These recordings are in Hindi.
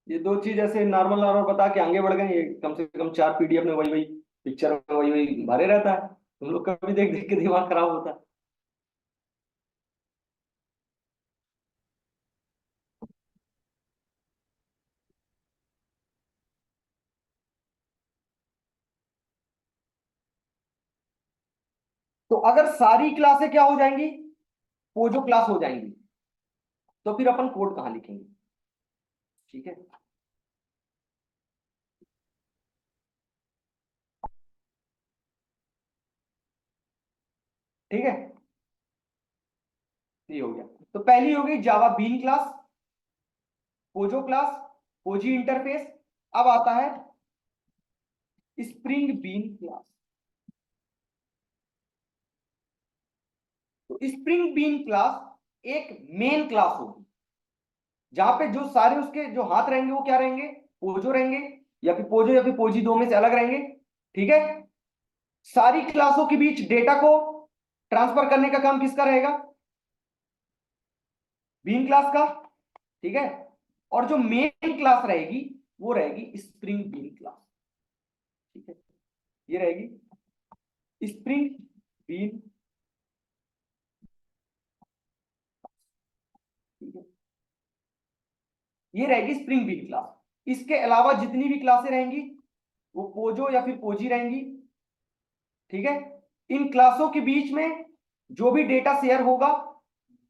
ये दो चीज ऐसे नॉर्मल नॉर्मल बता के आगे बढ़ गए, ये कम से कम 4 पीडीएफ में वही वही पिक्चर में वही वही भरे रहता है। तुम लोग कभी देख देख के दिमाग खराब होता है। तो अगर सारी क्लासें क्या हो जाएंगी, पोजो क्लास हो जाएंगी, तो फिर अपन कोड कहाँ लिखेंगे? ठीक है। ठीक है, ये हो गया। तो पहली हो गई Java bean class, POJO class, POJI interface. अब आता है स्प्रिंग बीन क्लास। तो स्प्रिंग बीन क्लास एक मेन क्लास होगी, जहां पे जो सारे उसके जो हाथ रहेंगे वो क्या रहेंगे, पोजो रहेंगे, या फिर पोजी दो में से अलग रहेंगे। ठीक है। सारी क्लासों के बीच डेटा को ट्रांसफर करने का काम किसका रहेगा, बीन क्लास का। ठीक है। और जो मेन क्लास रहेगी वो रहेगी स्प्रिंग बीन क्लास। ठीक है, ये रहेगी स्प्रिंग बीन। ठीक है, ये रहेगी स्प्रिंग बीन क्लास। इसके अलावा जितनी भी क्लासें रहेंगी वो पोजो या फिर पोजी रहेंगी। ठीक है। इन क्लासों के बीच में जो भी डेटा शेयर होगा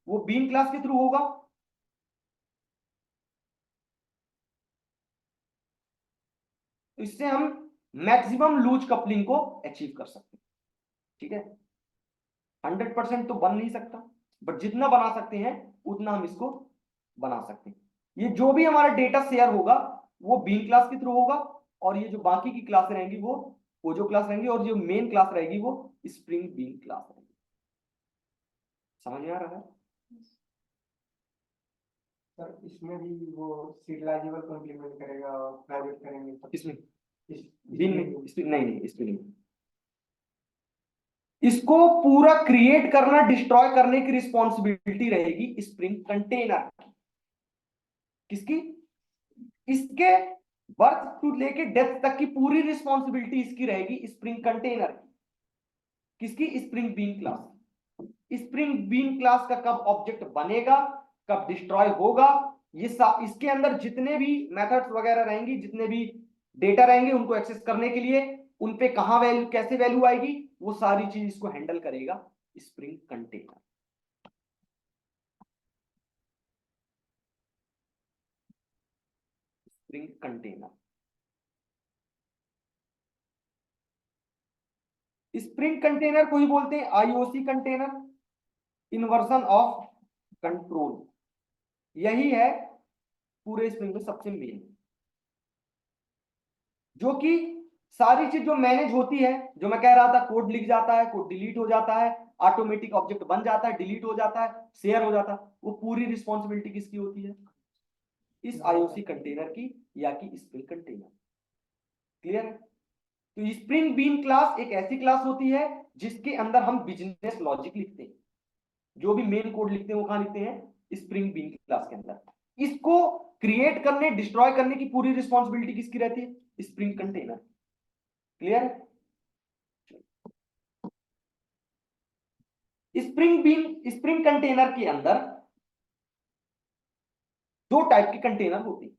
वो बीन क्लास के थ्रू होगा। तो इससे हम मैक्सिमम लूज कपलिंग को अचीव कर सकते हैं। ठीक है। 100% तो बन नहीं सकता, बट जितना बना सकते हैं उतना हम इसको बना सकते हैं। ये जो भी हमारा डेटा शेयर होगा वो बीन क्लास के थ्रू होगा, और ये जो बाकी की क्लास रहेंगी वो पोजो क्लास रहेंगी, और जो मेन क्लास रहेगी वो स्प्रिंग बीन क्लास रहेगी। समझ में आ रहा है? सर इसमें भी वो सीरियलाइजेबल को इम्प्लीमेंट करेगा और प्राइवेट करेंगे तो किसमें? इस बीन इसमें में? नहीं नहीं, इस पे नहीं। इसको पूरा क्रिएट करना, डिस्ट्रॉय करने की रिस्पॉन्सिबिलिटी रहेगी स्प्रिंग कंटेनर। किसकी? इसके बर्थ टू लेके डेथ तक की पूरी रिस्पॉन्सिबिलिटी इसकी रहेगी स्प्रिंग कंटेनर की। किसकी? Spring bean class. Spring bean class का कब ऑब्जेक्ट बनेगा, कब डिस्ट्रॉय होगा, ये इसके अंदर जितने भी मेथड्स वगैरह रहेंगी, जितने भी डेटा रहेंगे उनको एक्सेस करने के लिए, उन पे कहां वैल्यू, कैसे वैल्यू आएगी, वो सारी चीज इसको हैंडल करेगा spring container. Spring container. Spring container को ही बोलते हैं IOC container, inversion of control. यही है पूरे स्प्रिंग में सबसे मेन, जो कि सारी चीज जो मैनेज होती है। जो मैं कह रहा था, कोड लिख जाता है, कोड डिलीट हो जाता है, ऑटोमेटिक ऑब्जेक्ट बन जाता है, डिलीट हो जाता है, शेयर हो जाता है, वो पूरी रिस्पॉन्सिबिलिटी किसकी होती है? इस आईओसी कंटेनर की, या कि स्प्रिंग कंटेनर। क्लियर है? तो स्प्रिंग बीन क्लास एक ऐसी क्लास होती है जिसके अंदर हम बिजनेस लॉजिक लिखते हैं। जो भी मेन कोड लिखते हैं वो कहां लिखते हैं? स्प्रिंग बीन क्लास के अंदर। इसको क्रिएट करने, डिस्ट्रॉय करने की पूरी रिस्पॉन्सिबिलिटी किसकी रहती है? Spring container. Clear? Spring bean, spring container के अंदर दो टाइप के कंटेनर होते हैं।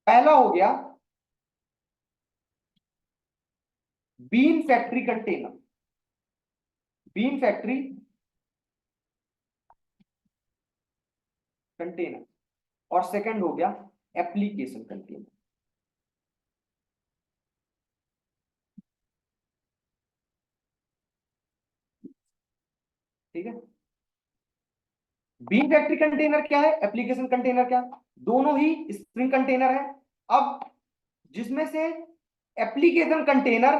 पहला हो गया bean factory container, bean factory container. और सेकंड हो गया एप्लीकेशन कंटेनर। ठीक है। बीन फैक्ट्री कंटेनर क्या है, एप्लीकेशन कंटेनर क्या है? दोनों ही स्प्रिंग कंटेनर है। अब जिसमें से application container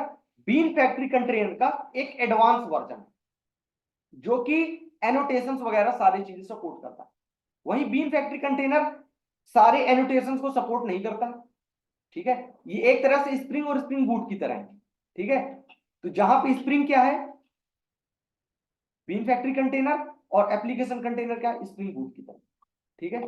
bean factory container का एक एडवांस वर्जन है जो कि एनोटेशंस वगैरह सारी चीजें सपोर्ट करता है। वही बीन फैक्ट्री कंटेनर सारे एनोटेशंस को सपोर्ट नहीं करता। ठीक है, ये एक तरह से स्प्रिंग और स्प्रिंग बूट की तरह है। ठीक है, तो जहां पे स्प्रिंग क्या है, बीन फैक्ट्री कंटेनर, और एप्लीकेशन कंटेनर क्या है, स्प्रिंग बूट की तरह। ठीक है,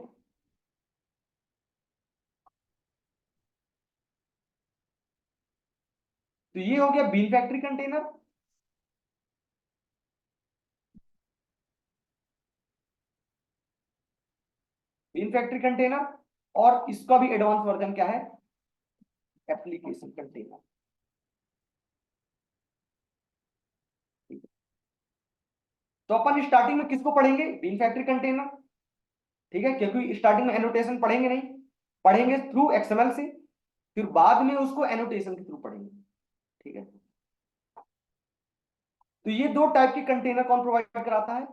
तो ये हो गया bean factory container. Bean factory container, और इसका भी एडवांस वर्जन क्या है, एप्लीकेशन कंटेनर। तो अपन स्टार्टिंग में किसको पढ़ेंगे, बीन फैक्ट्री कंटेनर। ठीक है, क्योंकि स्टार्टिंग में एनोटेशन पढ़ेंगे नहीं, पढ़ेंगे थ्रू एक्सएमएल से, फिर बाद में उसको एनोटेशन के थ्रू पढ़ेंगे। ठीक है, तो ये दो टाइप के कंटेनर कौन प्रोवाइड कराता है,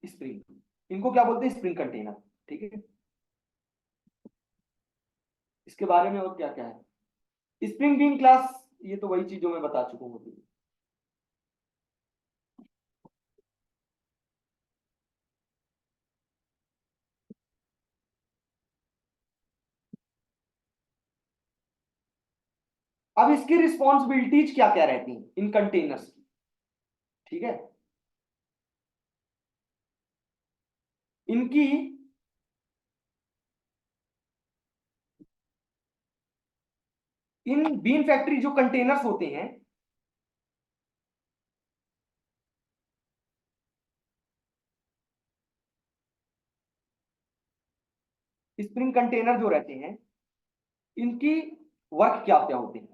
स्प्रिंग। इनको क्या बोलते हैं, स्प्रिंग कंटेनर। ठीक है, इसके बारे में और क्या क्या है, स्प्रिंग बीन क्लास, ये तो वही चीज जो मैं बता चुका हूं। अब इसकी रिस्पॉन्सिबिलिटीज क्या क्या रहती हैं इन कंटेनर्स की। ठीक है, इनकी इन बीन फैक्ट्री जो कंटेनर्स होते हैं, स्प्रिंग कंटेनर जो रहते हैं, इनकी वर्क क्या क्या होते हैं।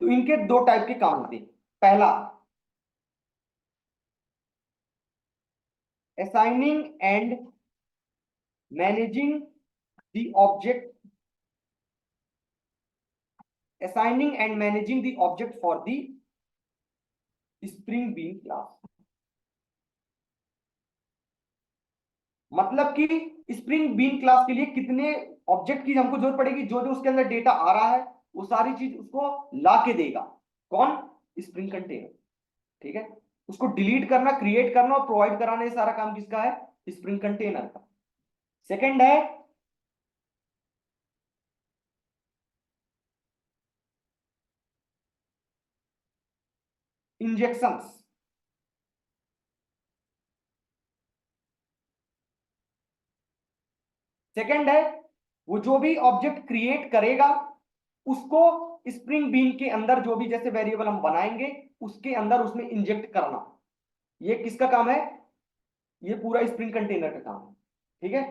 तो इनके दो टाइप के काम होते हैं। पहला, assigning and managing the object, assigning and managing the object for the spring bean class। मतलब कि स्प्रिंग बीन क्लास के लिए कितने ऑब्जेक्ट की हमको जरूरत पड़ेगी, जो जो उसके अंदर डेटा आ रहा है वो सारी चीज उसको ला के देगा कौन, स्प्रिंग कंटेनर। ठीक है, उसको डिलीट करना, क्रिएट करना और प्रोवाइड कराना, ये सारा काम किसका है, स्प्रिंग कंटेनर का। सेकंड है इंजेक्शंस। सेकंड है वो जो भी ऑब्जेक्ट क्रिएट करेगा उसको स्प्रिंग बीन के अंदर जो भी जैसे वेरिएबल हम बनाएंगे उसके अंदर उसमें इंजेक्ट करना। ये किसका काम है, ये पूरा स्प्रिंग कंटेनर का काम है। ठीक है,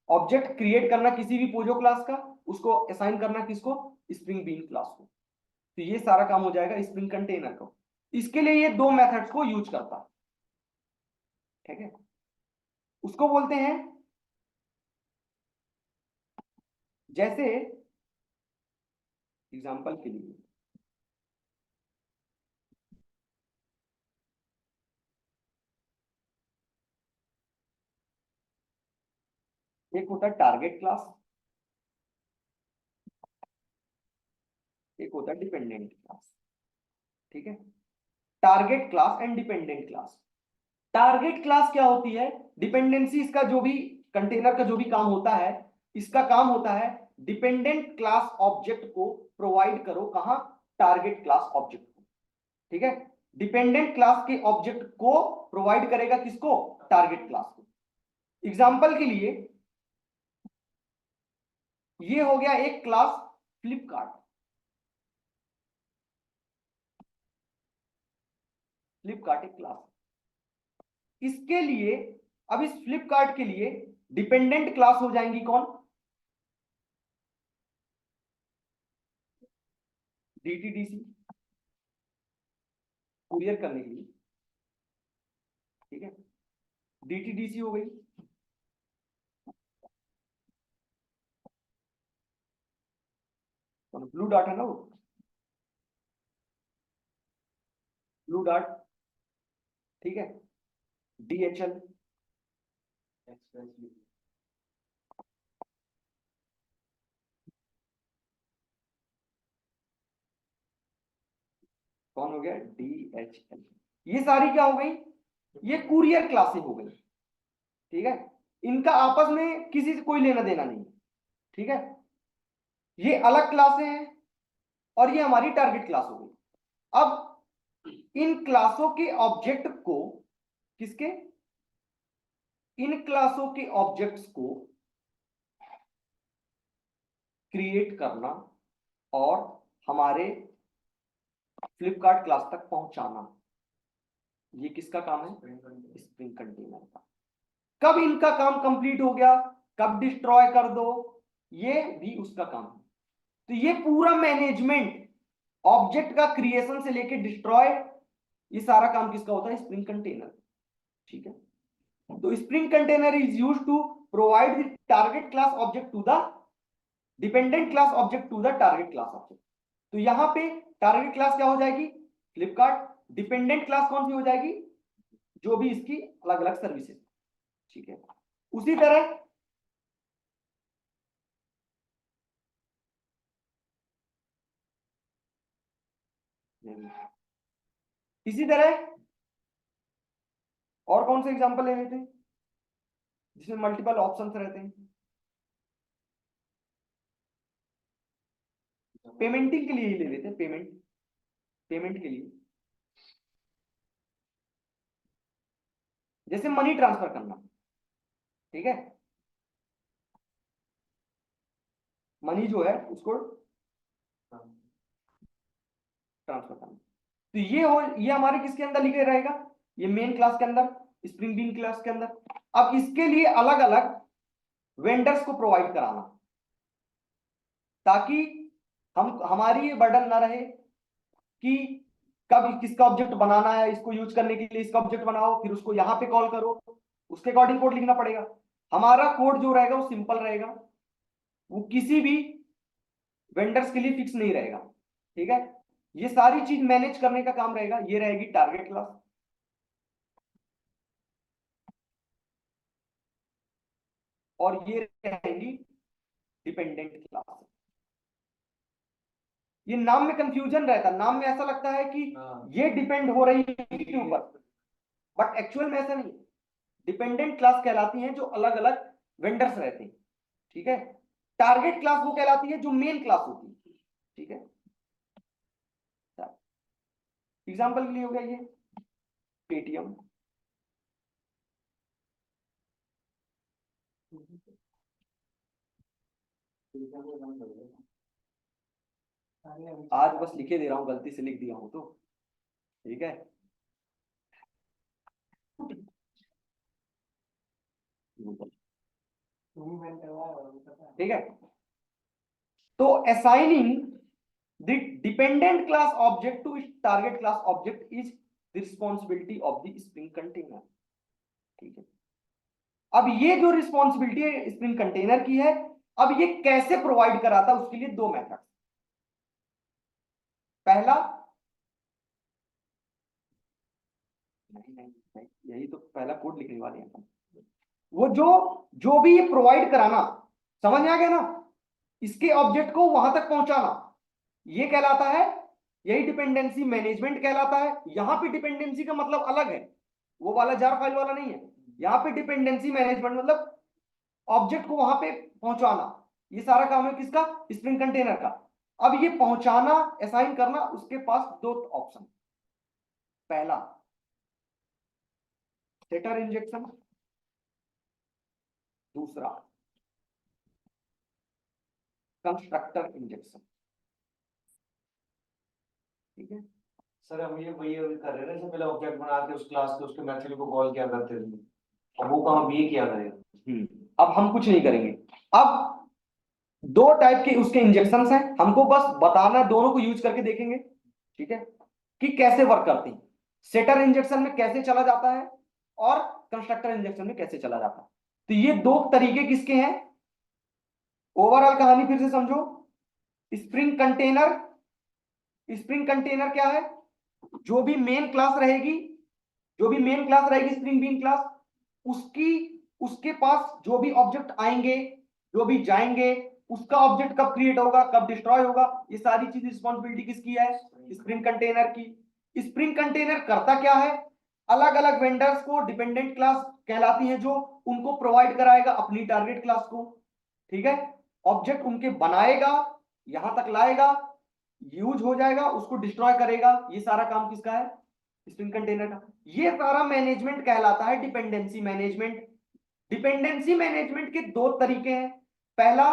ऑब्जेक्ट क्रिएट करना किसी भी पोजो क्लास का, उसको असाइन करना किसको, स्प्रिंग बीन क्लास को। तो ये सारा काम हो जाएगा स्प्रिंग कंटेनर का। इसके लिए ये दो मेथड्स को यूज करता है। ठीक है, उसको बोलते हैं, जैसे एग्जांपल के लिए एक होता है टारगेट क्लास, एक होता है डिपेंडेंट क्लास। ठीक है, target class and dependent class. Target class क्या होती है, डिपेंडेंसी, इसका जो भी कंटेनर का जो भी काम होता है, इसका काम होता है डिपेंडेंट क्लास ऑब्जेक्ट को प्रोवाइड करो, कहां, टारगेट क्लास ऑब्जेक्ट को। ठीक है, डिपेंडेंट क्लास के ऑब्जेक्ट को प्रोवाइड करेगा किसको, टारगेट क्लास को। एग्जांपल के लिए ये हो गया एक क्लास फ्लिपकार्ट। फ्लिपकार्ट एक क्लास, इसके लिए, अब इस फ्लिपकार्ट के लिए डिपेंडेंट क्लास हो जाएंगी कौन, डीटीडीसी, कुरियर करने के लिए। ठीक है, डीटीडीसी हो गई। तो ब्लू डार्ट है ना वो, ब्लू डार्ट। ठीक है, डीएचएल, हो गया DHL। ये सारी क्या हो गई, ये कुरियर क्लासें हो गई। ठीक है, इनका आपस में किसी से कोई लेना देना नहीं। ठीक है, ये अलग क्लासें हैं और ये हमारी टारगेट क्लास हो गई। अब इन क्लासों के ऑब्जेक्ट को किसके, इन क्लासों के ऑब्जेक्ट्स को क्रिएट करना और हमारे फ्लिपकार्ट क्लास तक पहुंचाना, ये किसका काम है, स्प्रिंग कंटेनर का। कब इनका काम कंप्लीट हो गया, कब डिस्ट्रॉय कर दो, ये भी उसका काम है। तो ये पूरा मैनेजमेंट, ऑब्जेक्ट का क्रिएशन से लेके डिस्ट्रॉय, ये सारा काम किसका होता है, स्प्रिंग कंटेनर। ठीक है, तो spring container is used to provide the target class object to the dependent class object to the target class object. तो यहां पे टारगेट क्लास क्या हो जाएगी, फ्लिपकार्ट। डिपेंडेंट क्लास कौन सी हो जाएगी, जो भी इसकी अलग अलग सर्विसेज। ठीक है, उसी तरह इसी तरह और कौन से एग्जांपल ले लेते हैं जिसमें मल्टीपल ऑप्शंस रहते हैं। पेमेंटिंग के लिए ही ले लेते हैं, पेमेंट, पेमेंट के लिए जैसे मनी ट्रांसफर करना। ठीक है, मनी जो है उसको ट्रांसफर करना। तो ये हमारे किसके अंदर लिखे रहेगा, ये मेन क्लास के अंदर, स्प्रिंग बीन क्लास के अंदर। अब इसके लिए अलग अलग वेंडर्स को प्रोवाइड कराना, ताकि हमारी ये बर्डन ना रहे कि कब किसका ऑब्जेक्ट बनाना है, इसको यूज करने के लिए इसका ऑब्जेक्ट बनाओ, फिर उसको यहाँ पे कॉल करो, उसके अकॉर्डिंग कोड लिखना पड़ेगा। हमारा कोड जो रहेगा वो सिंपल रहेगा, वो किसी भी वेंडर्स के लिए फिक्स नहीं रहेगा। ठीक है, ये सारी चीज मैनेज करने का काम रहेगा, ये रहेगी टारगेट क्लास और ये रहेगी डिपेंडेंट क्लास। ये नाम में कंफ्यूजन रहता है, नाम में ऐसा लगता है कि ये डिपेंड हो रही है इसके ऊपर, बट एक्चुअल में ऐसा नहीं। डिपेंडेंट क्लास कहलाती हैं जो अलग अलग वेंडर्स रहते हैं। ठीक है, टारगेट क्लास वो कहलाती है जो मेन क्लास होती है। ठीक है, एग्जांपल के लिए हो गया ये पेटीएम, आज बस लिखे दे रहा हूं, गलती से लिख दिया हूं तो। ठीक है, ठीक है, तो assigning the dependent class object to target class object is the responsibility of the spring container. ठीक है, अब ये जो रिस्पॉन्सिबिलिटी है स्प्रिंग कंटेनर की है, अब ये कैसे प्रोवाइड कराता है, उसके लिए दो मेथड। पहला, नहीं, यही तो पहला कोड लिखने वाले हैं। वो जो भी ये प्रोवाइड कराना, समझ में आ गया ना, इसके ऑब्जेक्ट को वहां तक पहुंचाना, ये कहलाता है, यही डिपेंडेंसी मैनेजमेंट कहलाता है। यहां पे डिपेंडेंसी का मतलब अलग है, वो वाला जार फाइल वाला नहीं है। यहाँ पे डिपेंडेंसी मैनेजमेंट मतलब ऑब्जेक्ट को वहां पे पहुंचाना, ये सारा काम है किसका, स्प्रिंग कंटेनर का। अब ये पहुंचाना, असाइन करना, उसके पास दो ऑप्शन। पहला सेटर इंजेक्शन, दूसरा कंस्ट्रक्टर इंजेक्शन। ठीक है सर, हम ये वही कर रहे हैं ना, जैसे पहले ऑब्जेक्ट बना के उस क्लास के उसके मेथड को कॉल किया करते थे, अब वो काम ये किया करेगा। अब हम कुछ नहीं करेंगे। अब दो टाइप के उसके इंजेक्शन हैं, हमको बस बताना, दोनों को यूज करके देखेंगे। ठीक है, कि कैसे वर्क करते हैं, सेटर इंजेक्शन में कैसे चला जाता है और कंस्ट्रक्टर इंजेक्शन में कैसे चला जाता है। तो ये दो तरीके किसके हैं, ओवरऑल कहानी फिर से समझो। स्प्रिंग कंटेनर, स्प्रिंग कंटेनर क्या है, जो भी मेन क्लास रहेगी, जो भी मेन क्लास रहेगी स्प्रिंग बीन क्लास, उसकी उसके पास जो भी ऑब्जेक्ट आएंगे, जो भी जाएंगे, उसका ऑब्जेक्ट कब क्रिएट होगा, कब डिस्ट्रॉय होगा, ये सारी चीज रिस्पॉन्सिबिलिटी किसकी है, स्प्रिंग कंटेनर की। स्प्रिंग कंटेनर करता क्या है, अलग अलग वेंडर्स को डिपेंडेंट क्लास कहलाती है जो, उनको प्रोवाइड कराएगा अपनी टारगेट क्लास को, ठीक है। ऑब्जेक्ट उनके बनाएगा, यहां तक लाएगा, यूज हो जाएगा, उसको डिस्ट्रॉय करेगा, ये सारा काम किसका है, स्प्रिंग कंटेनर का। ये सारा मैनेजमेंट कहलाता है डिपेंडेंसी मैनेजमेंट। डिपेंडेंसी मैनेजमेंट के दो तरीके हैं, पहला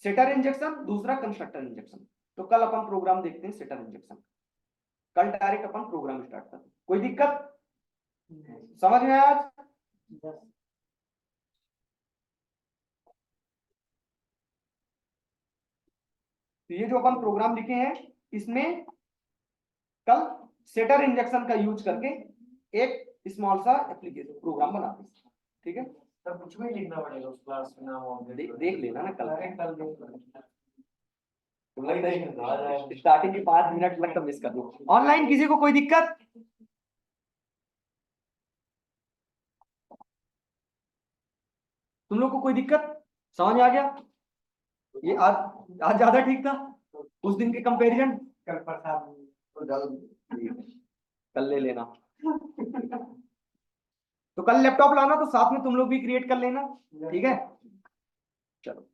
सेटर इंजेक्शन, दूसरा कंस्ट्रक्टर इंजेक्शन। तो कल अपन प्रोग्राम देखते हैं सेटर इंजेक्शन, कल डायरेक्ट अपन प्रोग्राम स्टार्ट करते हैं। कोई दिक्कत समझ में आया आज? तो ये जो अपन प्रोग्राम लिखे हैं इसमें कल सेटर इंजेक्शन का यूज करके एक स्मॉल सा एप्लीकेशन प्रोग्राम बनाते हैं, ठीक है। सर कुछ भी लिखना पड़ेगा उस क्लास में नाम ऑब्जेक्ट देख लेना ना कल, कल देख तुम लगता है स्टार्टिंग के 5 मिनट लगता मिस कर दो। ऑनलाइन किसी को कोई दिक्कत? तुम लोग को कोई दिक्कत समझ में आ गया? ये आज ज्यादा ठीक था उस दिन के कंपैरिजन? कल प्रसाद कल ले लेना। तो कल लैपटॉप लाना तो साथ में तुम लोग भी क्रिएट कर लेना, ठीक है। चलो।